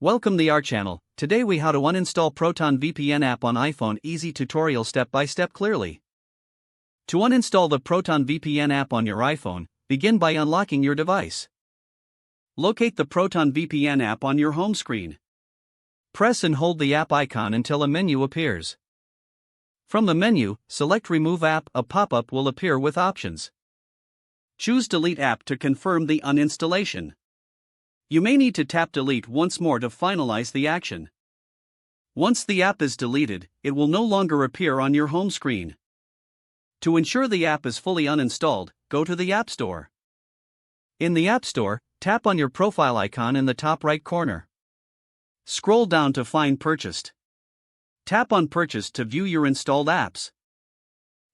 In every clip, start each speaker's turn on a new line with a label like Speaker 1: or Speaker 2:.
Speaker 1: Welcome to our channel. Today we how to uninstall Proton VPN app on iPhone. Easy tutorial step by step clearly. To uninstall the Proton VPN app on your iPhone, begin by unlocking your device. Locate the Proton VPN app on your home screen. Press and hold the app icon until a menu appears. From the menu, select Remove App. A pop-up will appear with options. Choose Delete App to confirm the uninstallation. You may need to tap Delete once more to finalize the action. Once the app is deleted, it will no longer appear on your home screen. To ensure the app is fully uninstalled, go to the App Store. In the App Store, tap on your profile icon in the top right corner. Scroll down to find Purchased. Tap on Purchased to view your installed apps.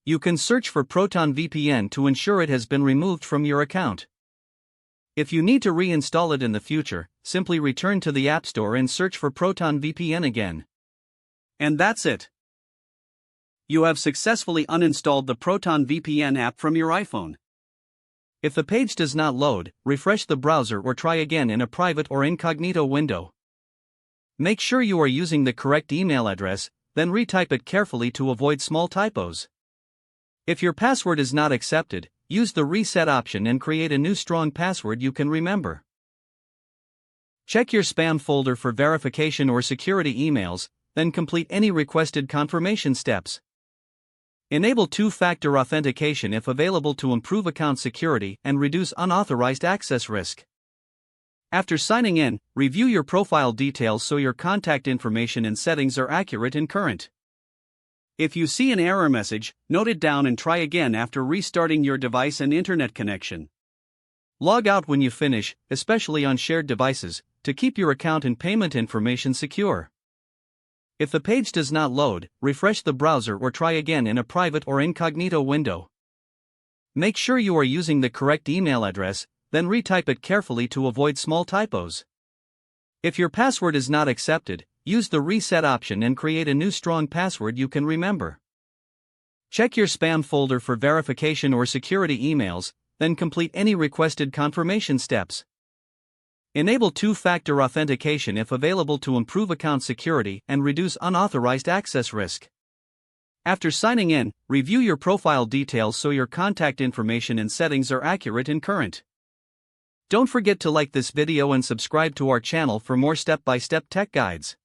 Speaker 1: You can search for Proton VPN to ensure it has been removed from your account. If you need to reinstall it in the future, simply return to the App Store and search for Proton VPN again. And that's it. You have successfully uninstalled the Proton VPN app from your iPhone. If the page does not load, refresh the browser or try again in a private or incognito window. Make sure you are using the correct email address, then retype it carefully to avoid small typos. If your password is not accepted, use the reset option and create a new strong password you can remember. Check your spam folder for verification or security emails, then complete any requested confirmation steps. Enable two-factor authentication if available to improve account security and reduce unauthorized access risk. After signing in, review your profile details so your contact information and settings are accurate and current. If you see an error message, note it down and try again after restarting your device and internet connection. Log out when you finish, especially on shared devices, to keep your account and payment information secure. If the page does not load, refresh the browser or try again in a private or incognito window. Make sure you are using the correct email address, then retype it carefully to avoid small typos. If your password is not accepted, use the reset option and create a new strong password you can remember. Check your spam folder for verification or security emails, then complete any requested confirmation steps. Enable two-factor authentication if available to improve account security and reduce unauthorized access risk. After signing in, review your profile details so your contact information and settings are accurate and current. Don't forget to like this video and subscribe to our channel for more step-by-step tech guides.